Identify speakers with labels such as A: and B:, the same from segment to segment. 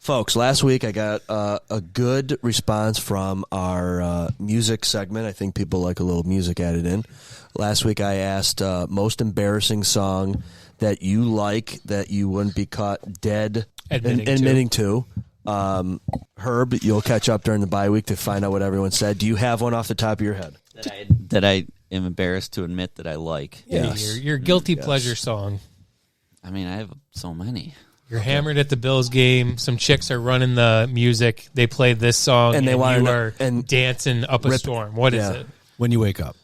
A: Folks, last week I got a good response from our music segment. I think people like a little music added in. Last week I asked most embarrassing song that you like that you wouldn't be caught dead admitting to. Herb, you'll catch up during the bye week to find out what everyone said. Do you have one off the top of your head?
B: That I am embarrassed to admit that I like.
C: Yes. Your guilty pleasure song.
B: I mean, I have so many.
C: You're hammered at the Bills game. Some chicks are running the music. They play this song, and you are dancing up a storm. What is it?
D: When You Wake Up.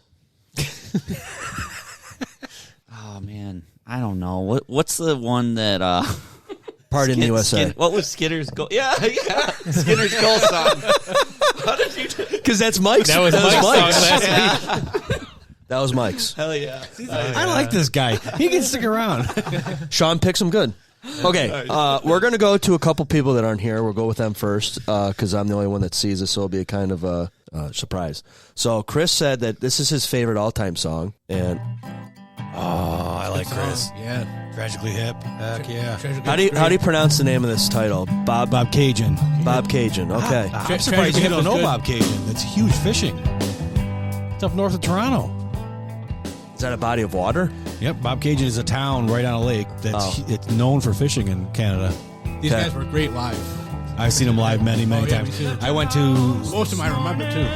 B: Oh, man. I don't know. What's the one that...
A: Part in the USA.
B: What was Skinner's goal? Yeah. Skinner's goal song. How did you do?
A: Because that's Mike's.
C: That was Mike's song last week.
A: That was Mike's.
B: Hell yeah.
D: I like this guy. He can stick around.
A: Sean picks him good. Okay, we're going to go to a couple people that aren't here. We'll go with them first because I'm the only one that sees this, so it'll be a kind of a surprise. So Chris said that this is his favorite all-time song, and
D: I like Chris. Yeah, Tragically Hip. Heck yeah.
A: How do you pronounce the name of this title?
D: Bob Cajun.
A: Bob Cajun. Okay.
D: I'm surprised you don't know Bob Cajun. That's huge fishing. It's up north of Toronto.
A: Is that a body of water?
D: Yep, Bob Cajun is a town right on a lake that's it's known for fishing in Canada.
E: These guys were great live.
D: I've seen them live many times. I went to...
E: Most of them I remember, too.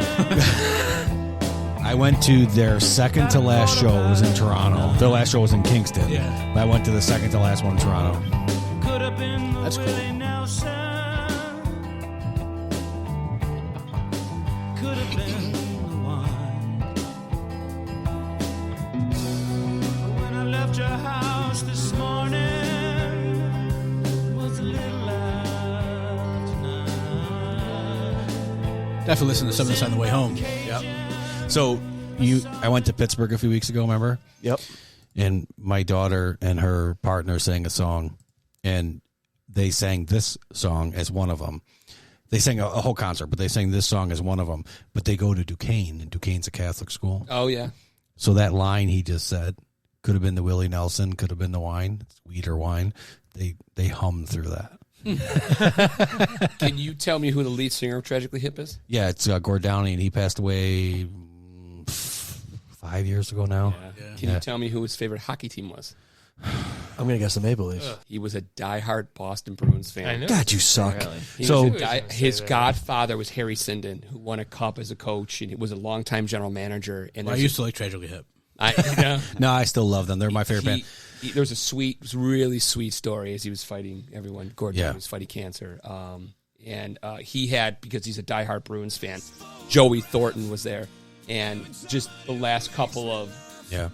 D: I went to their second to last show. It was in Toronto. Their last show was in Kingston.
E: Yeah.
D: I went to the second to last one in Toronto.
E: That's cool.
F: Your house this morning was a little loud tonight.
E: Definitely listen to some of this on the way home. Yep.
D: So I went to Pittsburgh a few weeks ago, remember?
A: Yep.
D: And my daughter and her partner sang a song, and they sang this song as one of them. They sang a whole concert, but they sang this song as one of them. But they go to Duquesne, and Duquesne's a Catholic school.
E: Oh, yeah.
D: So that line he just said could have been the Willie Nelson, could have been the wine, wheat or wine. They hummed through that.
G: Can you tell me who the lead singer of Tragically Hip is?
D: Yeah, it's Gord Downey, and he passed away 5 years ago now.
G: Yeah. Can you tell me who his favorite hockey team was?
A: I'm going to guess the Maple Leafs.
G: He was a diehard Boston Bruins fan.
C: I know.
A: God, you suck.
G: Really? His godfather was Harry Sinden, who won a cup as a coach, and he was a longtime general manager. And
E: I used to like Tragically Hip.
D: No, I still love them. They're my favorite band.
G: There was a really sweet story as he was fighting everyone. Gordon was fighting cancer. And he had, because he's a diehard Bruins fan, Joey Thornton was there. And just the last couple of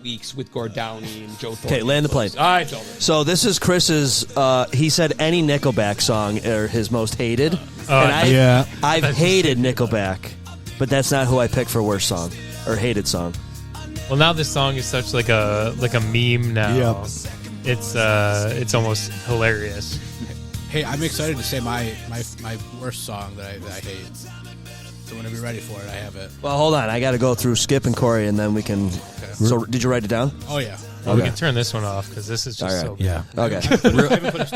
G: weeks with Gord Downey and Joe Thornton.
A: Okay, land the plane.
G: All right, it's over.
A: So this is Chris's, he said any Nickelback song are his most hated. And I've hated Nickelback, but that's not who I picked for worst song or hated song.
C: Well, now this song is such like a meme now.
D: Yep.
C: It's almost hilarious.
E: Hey, I'm excited to say my worst song that I hate. So whenever you're ready for it, I have it.
A: Well, hold on. I got to go through Skip and Corey, and then we can... Okay. So did you write it down?
E: Oh, yeah.
C: Well, we can turn this one off because this is just so good.
D: Yeah.
A: Okay.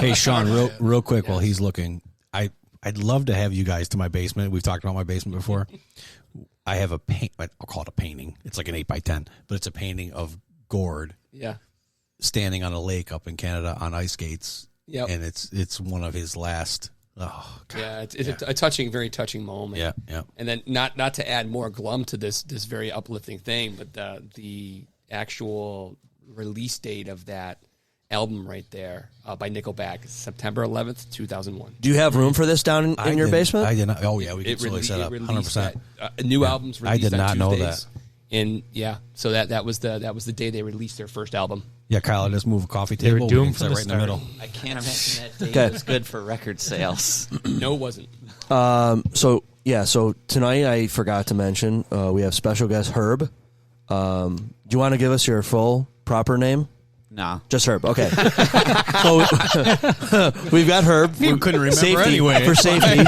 D: Hey, Sean, real quick while he's looking, I'd love to have you guys to my basement. We've talked about my basement before. I have I'll call it a painting. It's like an 8x10, but it's a painting of Gord standing on a lake up in Canada on ice skates.
G: Yep.
D: And it's one of his last... Oh, God.
G: Yeah, it's a touching, very touching moment.
D: Yeah, yeah.
G: And then not to add more glum to this very uplifting thing, but the actual release date of that album right there by Nickelback is September 11th, 2001.
A: Do you have room for this down in your basement?
D: I did not. Oh, yeah, we can totally set up 100%.
G: New albums released
D: I did not know that.
G: And so that was the day they released their first album.
D: Yeah, Kyle, just move a coffee table.
C: They were doomed from the
D: right in the middle.
B: I can't imagine that date was good for record sales.
G: No, it wasn't.
A: So tonight I forgot to mention we have special guest Herb. Do you want to give us your full proper name?
B: No.
A: Just Herb. Okay. So we've got Herb.
D: You couldn't remember
A: safety,
D: anyway.
A: For safety.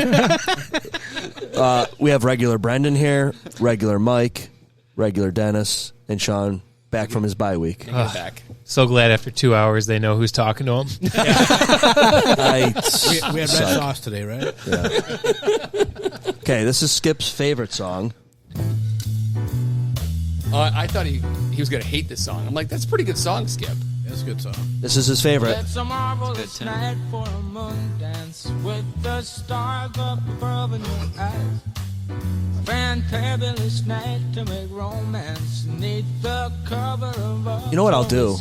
A: We have regular Brendan here, regular Mike, regular Dennis, and Sean back from his bye week.
G: Back.
C: So glad after 2 hours they know who's talking to him.
E: We had red sauce today, right?
A: Yeah. Okay, this is Skip's favorite song.
G: I thought he was going to hate this song. I'm like, that's a pretty good song, Skip.
E: That's a good song.
A: This is his favorite.
F: It's a marvelous night for a moon dance with the stars up above in your eyes. Fantabulous night to make romance neath the cover of
A: You know what I'll do?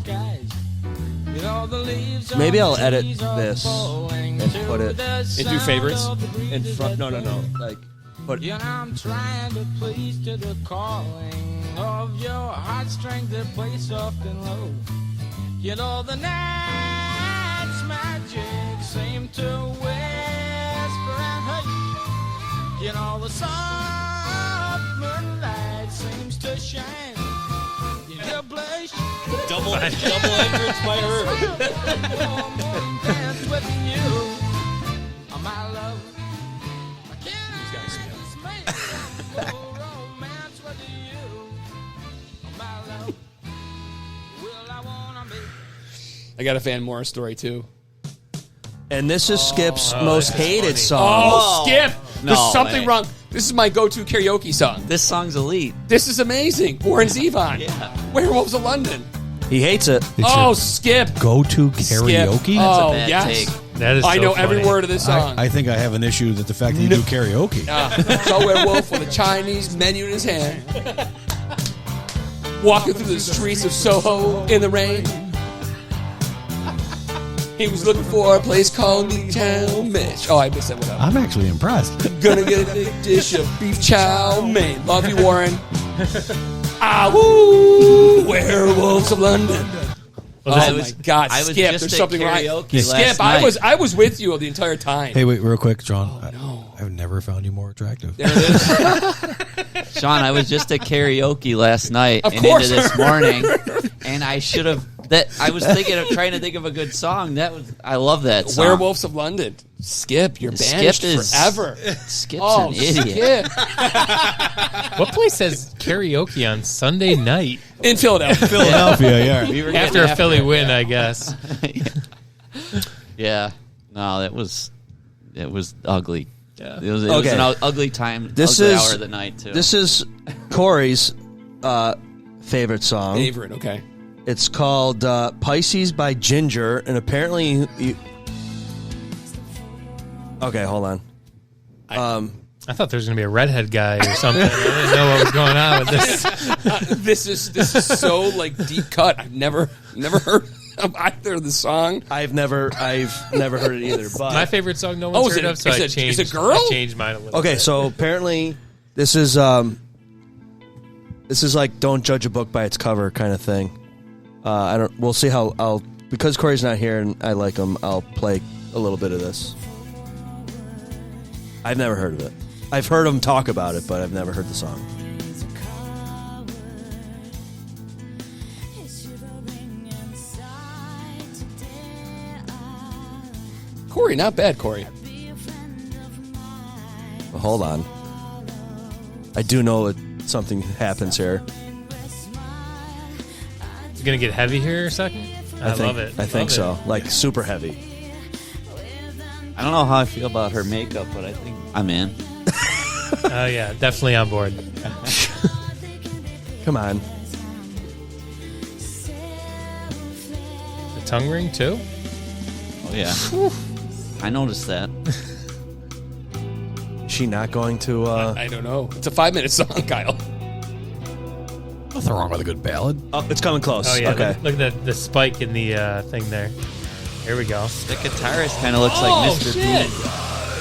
A: Maybe I'll edit this and put it
G: into favorites.
A: in front. No. Like, put.
F: And I'm trying to please to the calling of your heartstrings that play soft and low. You know the night's magic seem to whisper and hush. You know the soft moonlight seems to shine. You blush.
B: Double entrance by her.
F: Dance with you, my love. Romance with you, my love. Will I wanna be?
G: I got a Van Morris story, too.
A: And this is Skip's most hated
C: funny.
A: song.
G: Oh, Skip! There's
B: No,
G: something
B: man.
G: wrong. This is my go-to karaoke song.
B: This song's elite.
G: This is amazing. Warren Zevon.
B: Yeah.
G: Werewolves of London.
A: He hates it.
G: Oh, Skip.
D: Go-to karaoke?
G: Skip. Oh,
B: bad
G: yes.
B: take.
C: That is
G: I
C: so
G: know every
C: funny.
G: word of this song.
D: I think I have an issue with the fact that you do karaoke.
G: Saw a werewolf with a Chinese menu in his hand. Walking through the streets of Soho in the rain. He was looking for a place called Newtown Mish. Oh, I missed that one up.
D: I'm actually impressed.
G: Gonna get a big dish of beef chow mein. Love you, Warren. Ah, woo! Werewolves of London.
C: Well,
G: My God,
B: I was
G: Skip,
B: just
G: there's
B: at
G: something right.
B: karaoke
G: Skip,
B: last
G: I
B: night.
G: was with you the entire time.
D: Hey, wait, real quick, John.
G: no.
D: I've never found you more attractive.
G: There it is.
B: Sean, I was just at karaoke last night
G: Of
B: and
G: course.
B: into this morning, and I should have. I was trying to think of a good song. I love that song.
G: Werewolves of London. Skip, you're banished forever.
B: Skip's
G: Oh,
B: an idiot.
G: Skip.
C: What place has karaoke on Sunday night?
G: In Philadelphia.
D: Philadelphia, yeah.
B: We were
C: After
B: getting
C: a Philly win, I guess.
B: Yeah. No, it was ugly.
C: Yeah.
B: It was
A: Okay.
B: an ugly time.
A: This
B: ugly
A: is-
B: hour of the night too.
A: This is Corey's favorite song.
G: Favorite, okay.
A: It's called Pisces by Ginger, and apparently okay, hold on.
C: I thought there was going to be a redhead guy or something. I didn't know what was going on with this.
G: This is so like deep cut. I've never heard of either of the song.
A: I've never heard it either. But
C: My favorite song no one's
G: is
C: heard
G: it-
C: of, so
G: is
C: I
G: it-
C: changed.
G: is it girl?
C: I changed mine a little
A: okay,
C: bit.
A: so apparently this is like don't judge a book by its cover kind of thing. I don't. We'll see how I'll because Corey's not here and I like him. I'll play a little bit of this. I've never heard of it. I've heard him talk about it, but I've never heard the song.
G: Corey, not bad, Corey.
A: Well, hold on. I do know that something happens here.
C: It's going to get heavy here in a second? I
A: think,
C: love it.
A: I think
C: Love
A: so. Like super heavy.
B: I don't know how I feel about her makeup, but I think I'm in.
C: it. Oh, yeah, definitely on board.
A: Come on.
C: The tongue ring, too?
B: Oh yeah. I noticed that.
A: Is she not going to
G: I don't know. It's a 5-minute song, Kyle.
D: Nothing wrong with a good ballad.
A: Oh, it's coming close.
C: Oh, yeah.
A: Okay.
C: Look at the spike in the thing there. Here we go.
B: The guitarist kind of looks like Mr.
C: shit.
B: P.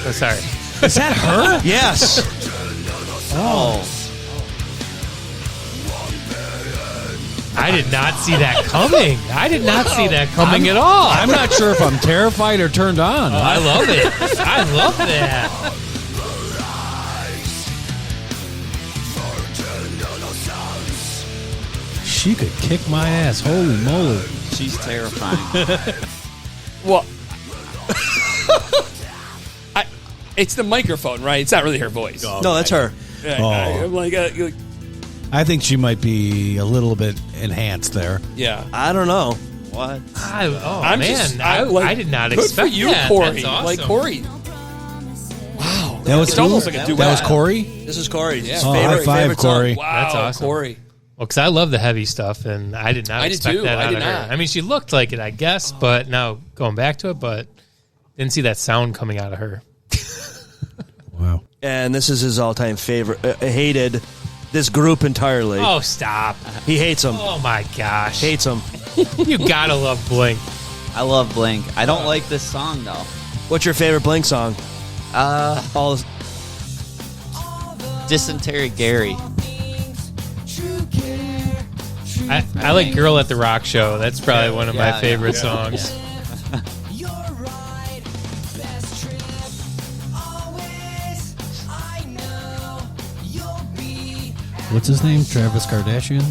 C: Oh, sorry.
D: Is that her?
A: Yes.
B: Oh.
C: I did not see that coming. I did not see that coming at all.
D: I'm not sure if I'm terrified or turned on.
C: Oh, I love it. I love that.
D: She could kick my ass. Holy moly.
B: She's terrifying.
G: Well, it's the microphone, right? It's not really her voice.
A: No, that's her.
G: Yeah,
D: Oh.
G: I'm like,
D: I I think she might be a little bit enhanced there.
G: Yeah.
A: I don't know.
B: What?
C: I did not
G: good
C: expect
G: for you,
C: that.
G: Corey.
C: That's awesome.
G: Like Corey. Wow.
D: That was
G: it's almost like a duet.
D: That was Corey?
A: This is Corey.
G: Yeah.
D: Oh, high five,
A: favorite song.
D: Corey.
G: Wow.
C: That's awesome.
G: Corey.
C: Well, because I love the heavy stuff, and I did not
G: I did
C: expect
G: too.
C: that
G: I
C: out
G: did
C: of her.
G: not.
C: I mean, she looked like it, I guess, but now going back to it, but didn't see that sound coming out of her.
D: Wow.
A: And this is his all-time favorite. Hated this group entirely.
C: Oh, stop.
A: He hates them.
C: Oh, my gosh.
A: Hates them.
C: You gotta love Blink.
B: I love Blink. I don't like this song though.
A: What's your favorite Blink song? All
B: Dysentery Gary.
C: I like Girl at the Rock Show. That's probably one of my favorite songs.
D: What's his name? Travis Kardashian?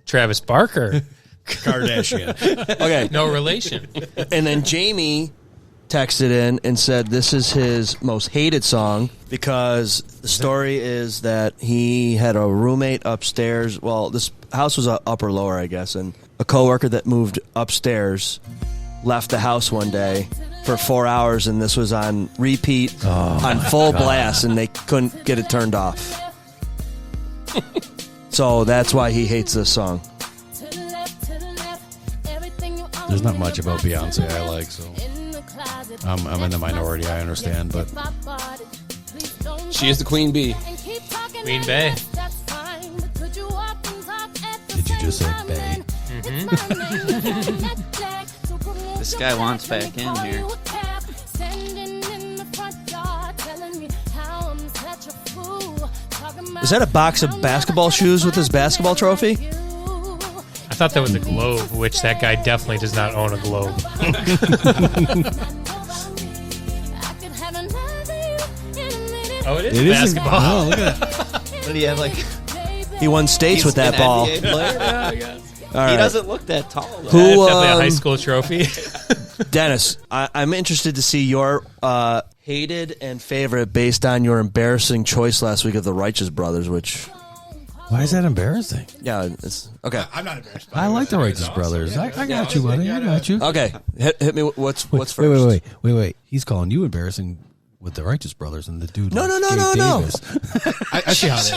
C: Travis Barker.
D: Kardashian.
A: Okay.
C: No relation.
A: And then Jamie texted in and said this is his most hated song because the story is that he had a roommate upstairs. Well, this house was upper lower, I guess, and a coworker that moved upstairs left the house one day for 4 hours, and this was on repeat on full blast, and they couldn't get it turned off. So that's why he hates this song.
D: There's not much about Beyonce I like, so I'm in the minority. I understand, but
G: She is the Queen Bee.
C: Queen Bey.
D: did you just say Bay?
B: This guy wants back in here.
A: Is that a box of basketball shoes with his basketball trophy?
C: I thought that was a globe, which that guy definitely does not own a globe. Oh, it is basketball.
D: Oh, look at that.
B: What do you have, like...
A: He won states with that
B: an
A: ball.
B: NBA player? Yeah, I guess.
A: All right.
B: He doesn't look that tall, though.
A: Who,
C: That's definitely a high school trophy.
A: Dennis, I'm interested to see your hated and favorite based on your embarrassing choice last week of the Righteous Brothers, which...
D: Why is that embarrassing?
A: Yeah, it's... Okay.
E: I'm not embarrassed by
D: I
E: it.
D: like the Righteous Brothers. I got you, buddy. I got you.
A: Okay. Hit me. What's first?
D: Wait. He's calling you embarrassing with the Righteous Brothers and the dude.
A: No.
D: Davis.
E: I see how it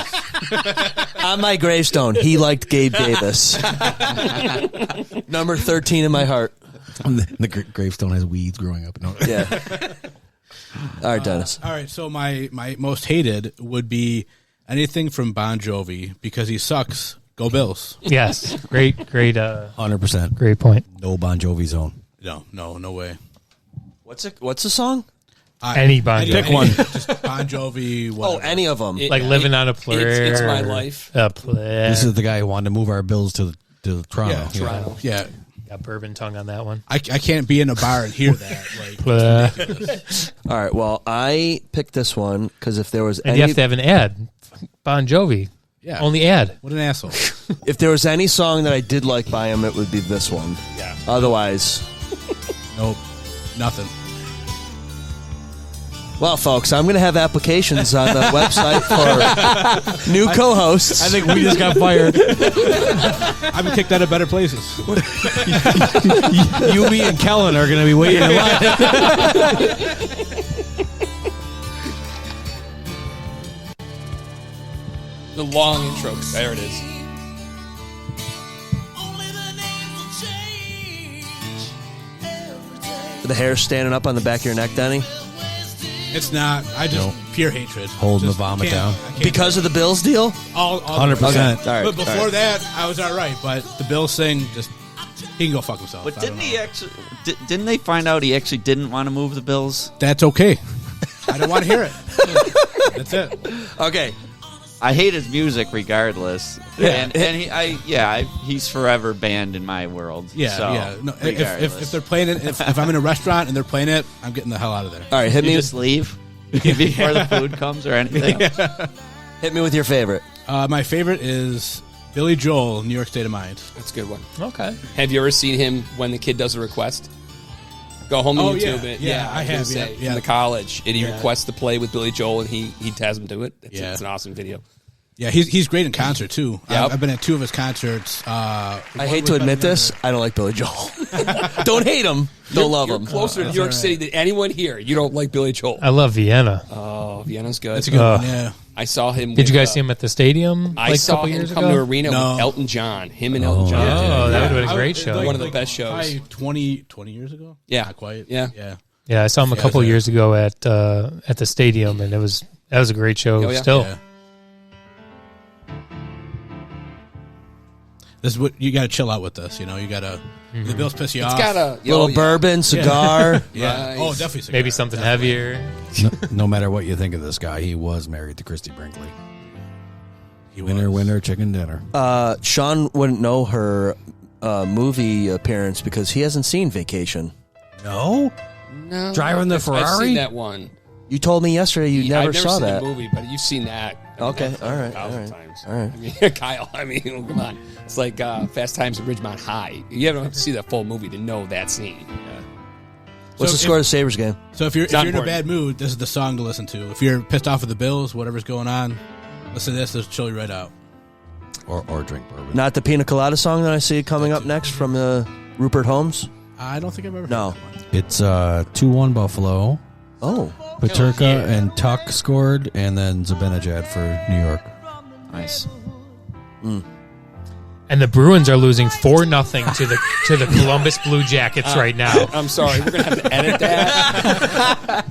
E: is.
A: On my gravestone, he liked Gabe Davis. Number 13 in my heart.
D: The gravestone has weeds growing up. No.
A: Yeah. All right, Dennis.
E: All right, so my most hated would be anything from Bon Jovi because he sucks. Go Bills.
C: Yes. Great,
D: 100%.
C: great point.
D: No Bon Jovi zone.
E: No way.
A: What's the song?
C: Any Bon Jovi.
E: Pick one. Just Bon Jovi. Whatever.
A: Oh, any of them.
C: Like Living on a Prayer.
G: It's My Life.
C: A prayer.
D: This is the guy who wanted to move our Bills to Toronto.
E: Yeah, Toronto. Yeah.
C: Got bourbon tongue on that one.
E: I can't be in a bar and hear that. Like,
C: Blah.
A: All right. Well, I picked this one because if there was
C: And
A: any,
C: you have to have an ad. Bon Jovi.
E: yeah.
C: Only ad.
E: What an asshole.
A: if there was any song that I did like by him, it would be this one.
E: Yeah.
A: Otherwise,
E: Nope. Nothing.
A: well, folks, I'm going to have applications on the website for new co-hosts.
D: I think we just got fired.
E: I've been kicked out of better places.
D: You, me, and Kellen are going to be waiting in line.
G: The long intro. There it is.
A: The hair standing up on the back of your neck, Denny,
E: It's not. I just
D: Nope.
E: pure hatred.
D: Holding
E: Just
D: the vomit
E: can't-
D: down.
E: I can't-
A: because of the Bills deal.
E: all
D: 100%.
A: All right.
E: But before that, I was all right. But the Bills thing, just he can go fuck himself.
B: But
E: I
B: didn't
E: don't
B: he
E: know.
B: actually... Didn't they find out he actually didn't want to move the Bills?
E: That's okay. I don't want to hear it. That's it.
A: Okay.
B: I hate his music regardless.
A: Yeah.
B: And he's forever banned in my world.
E: Yeah,
B: so,
E: yeah. No,
B: regardless.
E: if they're playing it, if I'm in a restaurant and they're playing it, I'm getting the hell out of there.
A: All right. Hit
B: you
A: me.
B: just leave before the food comes or anything.
A: Hit me with your favorite.
E: My favorite is Billy Joel, New York State of Mind.
G: That's a good one.
C: Okay.
G: Have you ever seen him when the kid does a request? Go home to
E: Oh,
G: YouTube.
E: yeah.
G: And,
E: Yeah, I
G: was gonna
E: have,
G: say,
E: yeah.
G: in the college, and he
E: Yeah.
G: requests to play with Billy Joel, and he has him do it.
E: Yeah.
G: It's an awesome video.
E: Yeah, he's great in concert too.
G: Yep.
E: I've been at 2 of his concerts.
A: I hate to admit this. I don't like Billy Joel. Don't hate him. Don't love him.
G: You're closer to New York City than anyone here. You don't like Billy Joel.
C: I love Vienna.
G: Oh, Vienna's good.
E: That's a good one. Yeah.
G: I saw him.
C: Did you guys see him at the stadium?
G: I saw him come to arena with Elton John. Him and Elton John.
C: Oh, that would have been a great show.
G: One of the best shows.
E: Probably 20 years ago.
G: Yeah,
E: Not quite.
G: Yeah.
C: Yeah, I saw him a couple years ago at the stadium, and that was a great show.
G: Oh, yeah.
C: Still.
E: Yeah. This is what you got to chill out with this. You got to. The Bills piss you off.
G: It's got a
A: little bourbon, cigar.
E: Yeah. Oh, definitely. Cigar.
C: Maybe something heavier.
D: No matter what you think of this guy, he was married to Christy Brinkley. Winner, chicken dinner.
A: Sean wouldn't know her movie appearance because he hasn't seen Vacation.
D: No? Driving the Ferrari?
G: I've seen that one.
A: You told me yesterday you never saw
G: seen
A: that
G: the movie, but you've seen that.
A: Okay, all right.
G: Times.
A: All right.
G: I mean, Kyle, come on. It's like Fast Times at Ridgemont High. You don't have to see the full movie to know that scene.
A: What's the score of the Sabres game?
E: So if you're in a bad mood, this is the song to listen to. If you're pissed off with the Bills, whatever's going on, listen to this. It'll chill you right out.
D: Or drink bourbon.
A: Not the Pina Colada song that I see coming up next from Rupert Holmes?
E: I don't think I've ever heard
A: No.
E: that one.
D: It's 2-1 Buffalo.
A: Oh.
D: Paterka and Tuck scored, and then Zibanejad for New York.
B: Nice.
C: And the Bruins are losing 4-0 to the Columbus Blue Jackets right now.
G: I'm sorry, we're gonna have to edit that.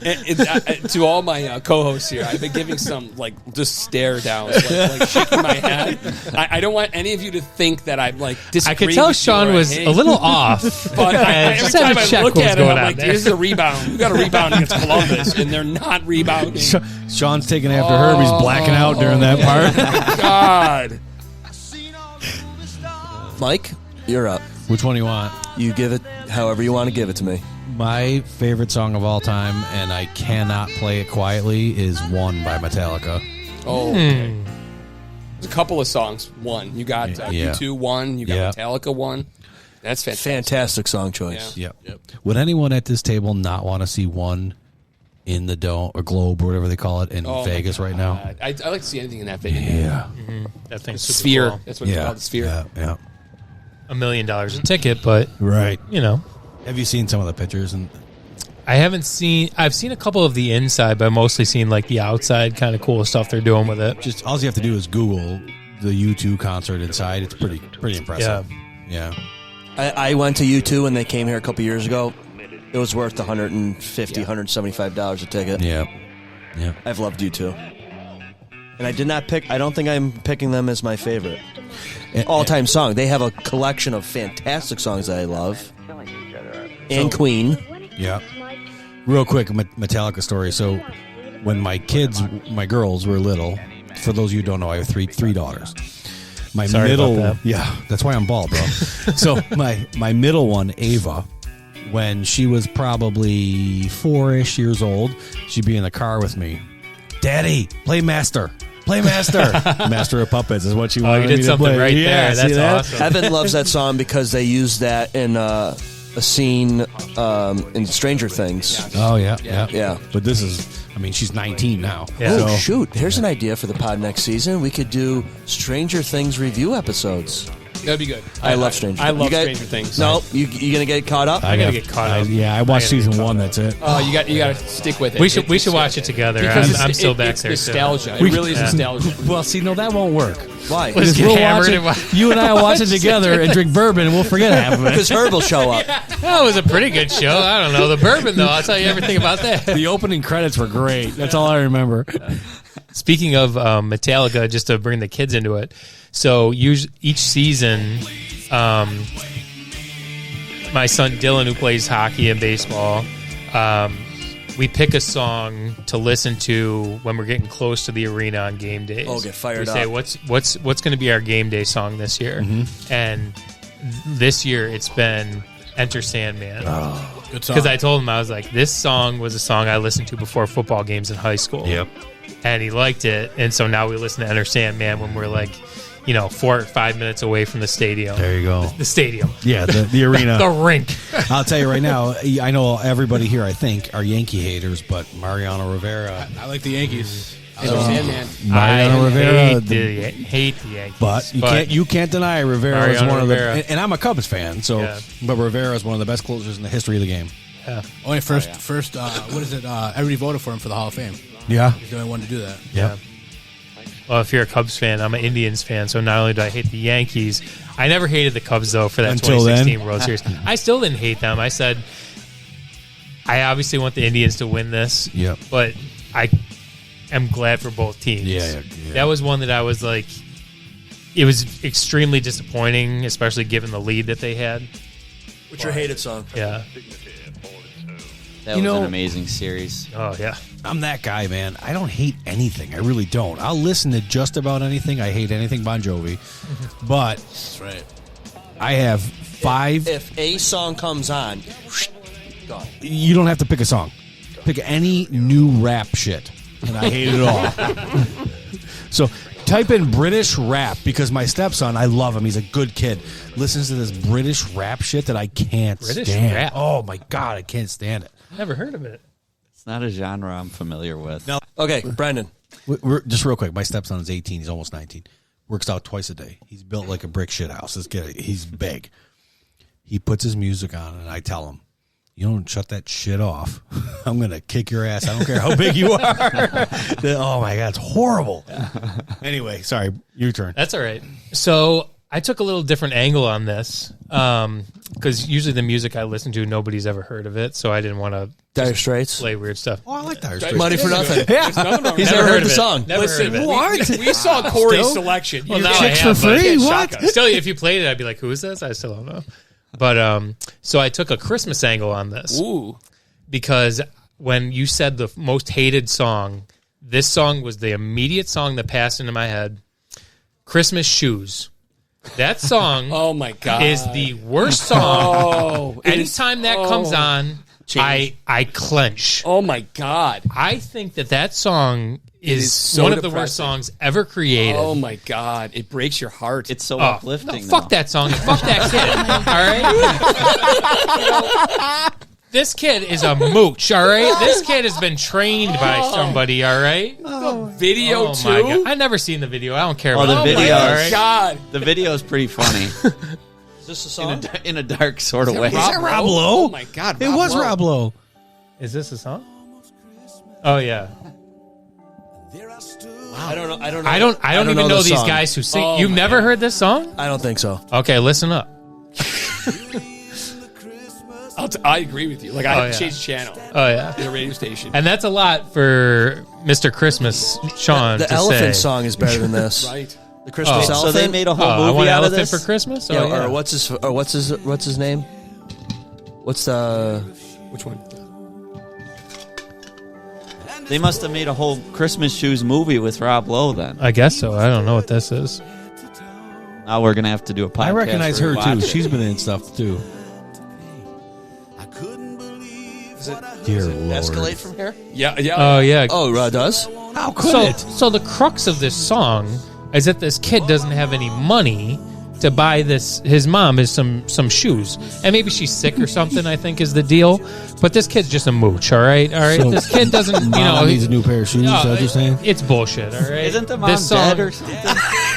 G: To all my co-hosts here, I've been giving some just stare downs, like shaking my head. I don't want any of you to think that I'm disagreeing.
C: I could tell Sean was a little off,
G: but every
C: just had
G: time
C: to
G: I
C: check
G: look
C: what was
G: at it,
C: going
G: I'm
C: on
G: like,
C: there.
G: "This is a rebound. We got a rebound against Columbus, and they're not rebounding."
D: Sean's taking after Herb. He's blacking out during that part.
G: God.
A: Mike, you're up.
D: Which one do you want?
A: You give it however you want to give it to me.
D: My favorite song of all time, and I cannot play it quietly, is One by Metallica.
G: Oh, okay. There's a couple of songs. One. You got U2 one. You got Metallica one. That's fantastic.
A: Fantastic song choice.
D: Yep. Would anyone at this table not want to see One in the dome or globe or whatever they call it in Vegas right now?
G: I like to see anything in that venue.
D: Yeah.
C: That thing's super
G: Sphere.
C: cool.
G: That's what it's called, the Sphere.
D: Yeah.
C: $1 million a ticket, but
D: Right.
C: Have
D: you seen some of the pictures? And
C: I haven't seen. I've seen a couple of the inside, but I've mostly seen the outside kind of cool stuff they're doing with it.
D: Just all you have to do is Google the U2 concert inside. It's pretty impressive. Yeah.
A: I went to U2 when they came here a couple years ago. It was worth $150, $175 a ticket.
D: Yeah.
A: I've loved U2. And I did not pick. I don't think I'm picking them as my favorite all-time song. They have a collection of fantastic songs that I love. And Queen.
D: Yeah. Real quick, Metallica story. So when my girls were little, for those of you who don't know, I have three daughters. My
C: Sorry
D: middle,
C: about that.
D: yeah, that's why I'm bald, bro. So my middle one, Ava, when she was probably 4-ish years old, she'd be in the car with me. Daddy, play Master. Master of Puppets is what she wanted
C: you did
D: me to
C: something
D: play.
C: right there. That's
D: that?
C: awesome.
A: Evan loves that song because they use that in a scene in Stranger Things.
D: Oh, yeah.
A: But
D: But this is, she's 19 now.
C: Yeah.
A: Oh, shoot. Here's an idea for the pod next season. We could do Stranger Things review episodes.
G: That'd be good.
A: I love Stranger Things.
G: I love
A: You guys-
G: Stranger Things.
A: No, you going to get caught up?
C: I gotta get caught up.
D: I watched season 1. That's it.
G: Oh, you got to stick with it.
C: We should watch it together.
G: Because
C: I'm still back
G: it's
C: there.
G: nostalgia.
C: Too.
G: It really is nostalgia.
D: Well, see, no, that won't work.
A: Why?
C: Let's get hammered and watch.
D: You and I will watch it together and drink bourbon, and we'll forget half of it.
A: Because Herb will show up.
C: That was a pretty good show. I don't know the bourbon though. I'll tell you everything about that.
D: The opening credits were great. That's all I remember.
C: Speaking of Metallica, just to bring the kids into it, so each season, my son Dylan, who plays hockey and baseball, we pick a song to listen to when we're getting close to the arena on game days.
A: Oh, get fired
C: we say,
A: up.
C: what's going to be our game day song this year?
D: Mm-hmm.
C: And this year it's been Enter Sandman.
E: Good song.
C: Because I told him, I was like, this song was a song I listened to before football games in high school.
D: Yep.
C: And he liked it. And so now we listen to Enter Sandman when we're 4 or 5 minutes away from the stadium.
D: There you go.
C: The stadium.
D: Yeah, the arena.
C: The rink.
D: I'll tell you right now, I know everybody here, I think, are Yankee haters, but Mariano Rivera.
E: I like the Yankees. Sandman.
D: Mariano Rivera.
C: Hate the Yankees.
D: But you can't deny Rivera is one of the. And I'm a Cubs fan, so
C: Yeah.
D: but Rivera is one of the best closers in the history of the game.
C: Yeah.
E: Only first. What is it? Everybody voted for him for the Hall of Fame.
D: Yeah.
E: He's the only one to do that.
D: Yeah.
C: Well, if you're a Cubs fan, I'm an Indians fan, so not only do I hate the Yankees, I never hated the Cubs, though, for that
D: Until
C: 2016
D: then.
C: World Series. I still didn't hate them. I said, I obviously want the Indians to win this,
D: Yep.
C: but I am glad for both teams.
D: Yeah.
C: That was one that I was like, it was extremely disappointing, especially given the lead that they had.
A: What's your hated song?
C: Yeah.
B: That was an amazing series.
C: Oh, yeah.
D: I'm that guy, man. I don't hate anything. I really don't. I'll listen to just about anything. I hate anything Bon Jovi. But
E: That's right.
D: I have 5.
A: If a song comes on, gone.
D: You don't have to pick a song. Pick any new rap shit. And I hate it all. So type in British rap because my stepson, I love him. He's a good kid. Listens to this British rap shit that I can't
C: British
D: stand.
C: rap?
D: Oh, my God. I can't stand it.
C: Never heard of it.
B: It's not a genre I'm familiar with.
D: No.
A: Okay, Brendan.
D: Just real quick. My stepson is 18. He's almost 19. Works out twice a day. He's built like a brick shit house. This kid, he's big. He puts his music on, and I tell him, you don't shut that shit off, I'm going to kick your ass. I don't care how big you are. Oh, my God. It's horrible. Anyway, sorry. Your turn.
C: That's all right. So I took a little different angle on this because usually the music I listen to, nobody's ever heard of it, so I didn't want to
A: Dire Straits.
C: play weird stuff.
D: Oh, I like that.
A: Money for nothing.
G: Yeah.
A: He's never heard the song.
C: Never heard of it.
G: What? We saw Corey's selection.
C: Well,
G: You
C: now
G: chicks
C: I have,
G: for
C: but
G: free?
C: it can't
G: What?
C: shock us. Still, if you played it, I'd be like, who is this? I still don't know. But so I took a Christmas angle on this.
G: Ooh.
C: Because when you said the most hated song, this song was the immediate song that passed into my head. Christmas Shoes. That song
G: Oh, my God.
C: is the worst song.
G: Oh. it is-
C: Anytime that comes on,
A: Change.
C: I clench.
G: Oh, my God.
C: I think that song is
G: so
C: one of the
G: depressing.
C: worst songs ever created.
G: Oh, my God. It breaks your heart.
B: It's so
C: Oh,
B: uplifting.
C: no, fuck that song. And fuck that kid. All right? This kid is a mooch, all right? This kid has been trained by somebody, all right?
G: Video,
C: Oh,
G: too?
C: my God. I've never seen the video. I don't care
B: Oh,
C: about
B: the
C: the
B: video.
C: all
G: Oh,
C: right?
G: God.
B: The video is pretty funny
A: Is this a song?
B: in a dark sort of way.
D: Is that Rob Lowe?
G: Oh, my God.
D: It was Rob Lowe.
C: Is this a song? Oh, yeah.
A: I don't know.
C: I don't even know
A: the
C: these
A: song.
C: guys who sing.
G: Oh,
C: You've
G: my
C: never heard this song?
A: I don't think so.
C: Okay, listen up.
G: I agree with you. Like, I
C: Oh,
G: had to
C: yeah.
G: change channel
C: Oh, yeah.
G: in a radio station.
C: And that's a lot for Mr. Christmas, Sean,
A: The
C: to
A: elephant
C: say.
A: song is better than this.
G: Right.
A: The Christmas
C: Oh.
A: elephant.
B: So they made a whole
C: I
B: movie
C: want
B: out of
C: elephant
B: this?
C: for Christmas?
A: Yeah,
C: Oh, yeah.
A: or what's his name? What's the?
G: Which one?
B: They must have made a whole Christmas Shoes movie with Rob Lowe then.
C: I guess so. I don't know what this is.
B: Now we're going to have to do a podcast.
D: I recognize
B: where
D: her,
B: we
D: too.
B: watch it.
D: She's been in stuff, too. Dear Lord.
A: Escalate from here?
G: Yeah, yeah.
C: Oh, yeah.
A: Oh, does?
D: How could
C: So,
D: it?
C: so the crux of this song is that this kid doesn't have any money to buy this. His mom is some shoes, and maybe she's sick or something. I think is the deal. But this kid's just a mooch. All right.
D: So
C: This kid doesn't. You know,
D: Mom needs a new pair of shoes. Is that what you're saying?
C: It's bullshit. All right.
B: Isn't the mom
C: This song-
B: dead or something?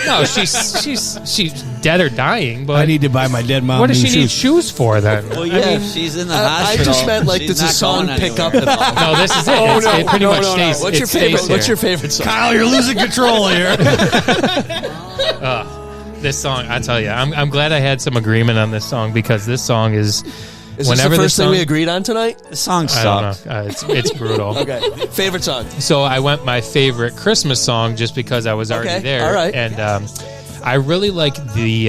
C: No, she's dead or dying. But
D: I need to buy my dead mom
C: what does
D: new
C: she need
D: shoes.
C: shoes for then?
B: Well,
C: I
B: yeah,
C: mean,
B: she's in the
A: I
B: hospital.
A: just meant like
B: She's
A: does the
B: not
A: song
B: going
A: pick up?
B: anywhere.
C: no, this is it.
G: Oh,
C: It's-
G: no,
C: it pretty
G: no,
C: much
G: no, no.
C: stays.
A: What's your
C: it stays
A: favorite? What's
C: here.
A: your favorite song?
D: Kyle, you're losing control here.
C: This song, I tell you, I'm glad I had some agreement on this song because this song is.
A: Is this
C: whenever
A: the first thing
C: song,
A: we agreed on tonight?
B: The song
C: I don't
B: sucks.
C: know. It's brutal.
A: Okay. Favorite song?
C: So I went my favorite Christmas song just because I was already
A: Okay,
C: there.
A: all right.
C: And I really like the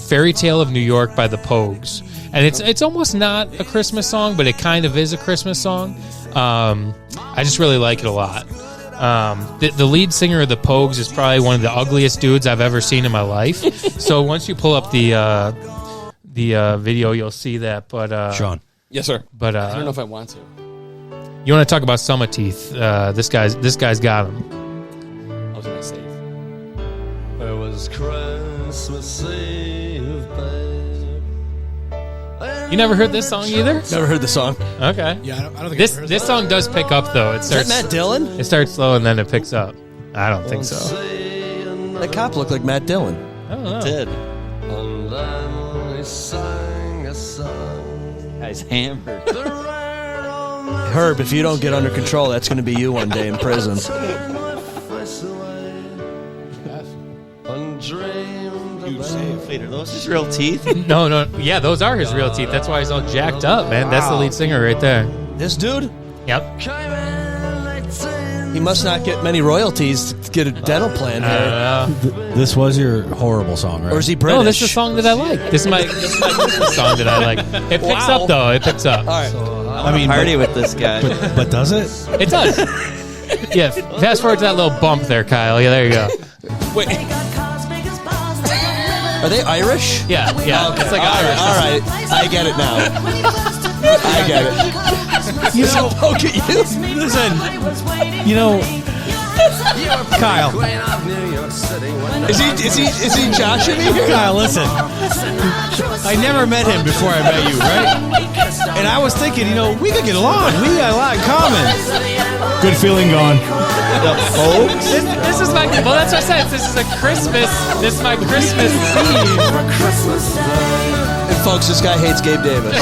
C: Fairy Tale of New York by the Pogues. And it's almost not a Christmas song, but it kind of is a Christmas song. I just really like it a lot. The lead singer of the Pogues is probably one of the ugliest dudes I've ever seen in my life. So once you pull up the video, you'll see that. But
D: Sean.
G: Yes, sir.
C: but
G: I don't know if I want to.
C: you want to talk about summer teeth? This guy's got them.
G: I was going to say.
C: You never heard this song either?
A: Never heard the song.
C: Okay.
E: Yeah, I don't think
C: This
E: I've heard
C: this
E: that.
C: song does pick up though. It
A: Is that
C: starts
A: Matt Dillon?
C: it starts slow and then it picks up. I don't think so.
A: That cop looked like Matt Dillon.
C: I don't know.
B: Did. Guy's hammered.
A: Herb, if you don't get under control, that's going to be you one day in prison.
B: Wait, are those his real teeth?
C: No. Yeah, those are his real teeth. That's why he's all jacked up, man. That's the lead singer right there.
A: This dude,
C: Yep.
A: he must not get many royalties to get a dental plan here.
D: This was your horrible song, right?
A: Or is he British?
C: No, this is a song that I like. This is my song that I like. It picks up though. It picks up.
A: All right.
B: I mean, party with this guy.
D: but does it?
C: It does. Yeah. Fast forward to that little bump there, Kyle. Yeah, there you go.
A: Wait. Are they Irish?
C: Yeah. It's like Irish.
A: All right. I get it now. I get it.
D: You know,
A: Poke at you.
D: listen. You know, Kyle.
A: Is he joshing me here?
D: Kyle, listen. I never met him before I met you, right? And I was thinking, we could get along. We got a lot in common. Good feeling gone.
C: This is my. Well, that's what I said. This is a Christmas. This is my Christmas theme.
A: And folks, this guy hates Gabe Davis.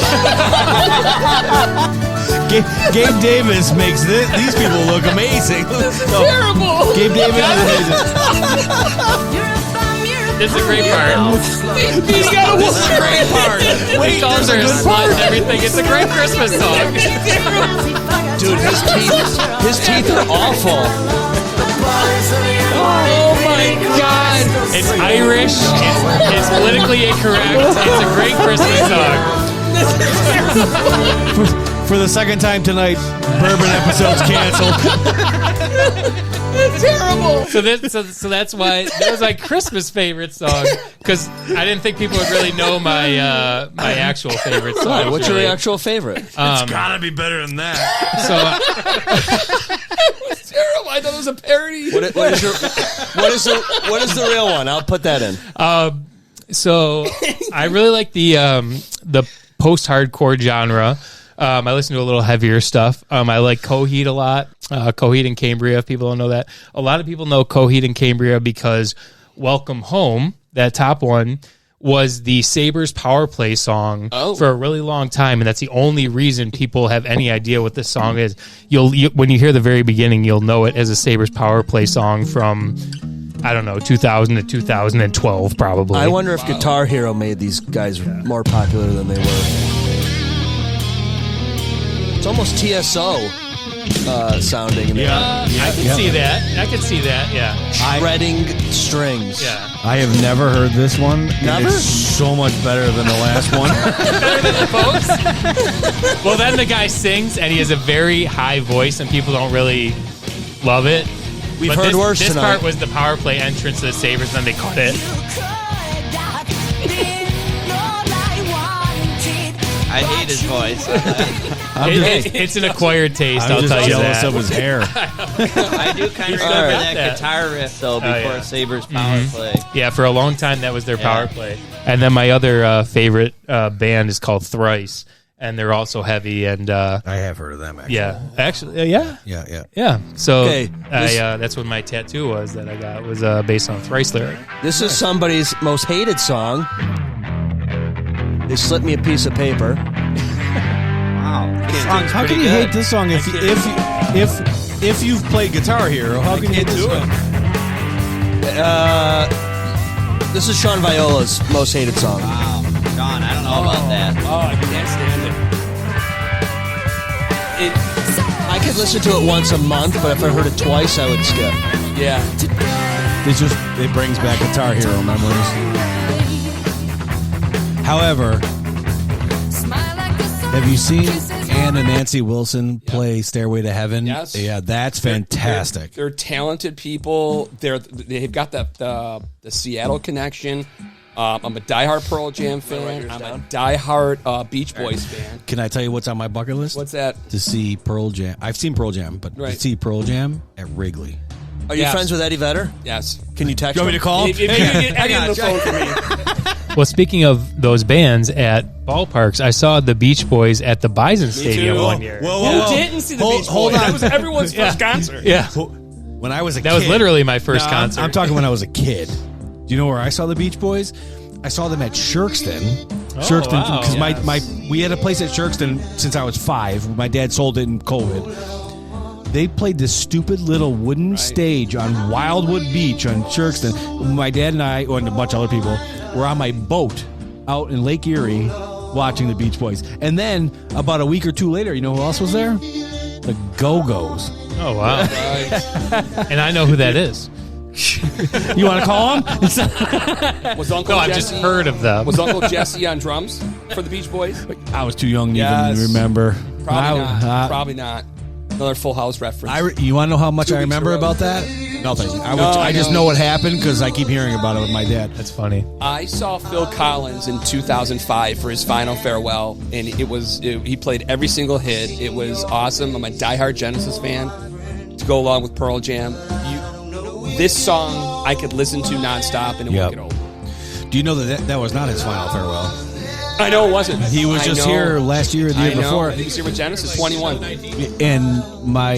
D: Gabe Davis makes these people look amazing.
C: Terrible.
D: Gabe Davis is amazing.
C: This is a great part.
A: He's got a great part.
C: Wait, songs are slut and everything. It's a great Christmas song.
A: Dude, his teeth are awful.
C: Oh my God! It's Irish. It's politically incorrect. It's a great Christmas song.
D: For the second time tonight, bourbon episode's canceled.
C: It's terrible. So that's why that was my Christmas favorite song, because I didn't think people would really know my my actual favorite song.
A: What's your actual favorite?
D: It's gotta be better than that.
C: So
G: It's terrible. I thought it was a parody.
A: What is the real one? I'll put that in.
C: so I really like the post-hardcore genre. I listen to a little heavier stuff. I like Coheed a lot. Coheed and Cambria, if people don't know that. A lot of people know Coheed and Cambria because Welcome Home, that top one, was the Sabres power play song for a really long time, and that's the only reason people have any idea what this song is. When you hear the very beginning, you'll know it as a Sabres power play song from, I don't know, 2000 to 2012 probably.
A: I wonder if Guitar Hero made these guys more popular than they were. It's almost TSO sounding. In
C: I can see that. I can see that, yeah.
A: shredding strings.
C: Yeah.
D: I have never heard this one. and
A: Never?
D: It's so much better than the last one.
C: Better than the folks? Well, then the guy sings, and he has a very high voice, and people don't really love it.
A: We've
C: But
A: heard worse
C: This
A: tonight.
C: part was the power play entrance to the Sabres, and then they cut it.
B: I hate his voice.
C: It's an acquired taste,
D: I'm
C: I'll
D: just
C: tell you
D: jealous
C: that.
D: of his hair.
B: I do kind of remember that guitar riff though before
C: yeah.
B: Sabres power play.
C: Yeah, for a long time, that was their
B: Yeah.
C: power play. And then my other favorite band is called Thrice, and they're also heavy, and
D: I have heard of them, actually.
C: yeah. Actually, yeah.
D: Yeah.
C: So
A: Okay,
C: that's what my tattoo was that I got, was based on Thrice lyric.
A: This is somebody's most hated song. They slipped me a piece of paper.
B: Wow.
D: How can you hate this song if you've played Guitar Hero? How can you hate this song?
A: This is Sean Viola's most hated song.
B: Wow. Sean, I don't know about that.
G: Oh, I can't stand it.
A: I could listen to it once a month, but if I heard it twice, I would skip.
G: Yeah.
D: It brings back Guitar Hero memories. However, have you seen Ann and Nancy Wilson play Stairway to Heaven?
G: Yes.
D: Yeah, that's fantastic.
G: They're talented people. They've got the Seattle connection. I'm a diehard Pearl Jam fan. I'm a diehard Beach Boys fan.
D: Can I tell you what's on my bucket list?
G: What's that?
D: To see Pearl Jam. I've seen Pearl Jam, but
G: Right.
D: to see Pearl Jam at Wrigley.
A: Are you friends with Eddie Vedder?
G: Yes.
A: Can you text
D: You want me to call him?
G: If you can get Eddie on the phone for me.
C: Well, speaking of those bands at ballparks, I saw the Beach Boys at the Bison Stadium
G: too.
C: one year.
G: Who didn't see the Beach Boys?
D: Hold on.
G: That was everyone's first concert.
C: Yeah,
D: When I was a kid.
C: that was literally my first
D: No,
C: concert.
D: I'm talking when I was a kid. Do you know where I saw the Beach Boys? I saw them at Shirkston.
C: wow.
D: Because my we had a place at Shirkston since I was 5. My dad sold it in COVID. They played this stupid little wooden stage on Wildwood Beach on Shirkston. My dad and I, and a bunch of other people, were on my boat out in Lake Erie watching the Beach Boys. And then about a week or two later, you know who else was there? The Go-Go's.
C: Oh, wow. And I know who that is.
D: You want to call him?
G: Was Uncle
C: No, I've
G: Jesse,
C: just heard of them.
G: Was Uncle Jesse on drums for the Beach Boys?
D: I was too young to
G: Yes.
D: even remember.
G: Probably not.
D: I-
G: Probably not. Another Full House reference.
D: you want to know how much
G: Two
D: I
G: weeks
D: remember
G: ago.
D: about that? Nothing.
G: I
D: I just
G: know.
D: know what happened because I keep hearing about it with my dad.
C: That's funny.
G: I saw Phil Collins in 2005 for his final farewell, and he played every single hit. It was awesome. I'm a diehard Genesis fan. To go along with Pearl Jam, this song I could listen to nonstop and it
D: Yep.
G: won't get old.
D: Do you know that was not his final farewell?
G: I know it wasn't.
D: He was
G: I
D: just
G: know.
D: here last year or the
G: I
D: year
G: know.
D: before.
G: He was here with Genesis 21.
D: And my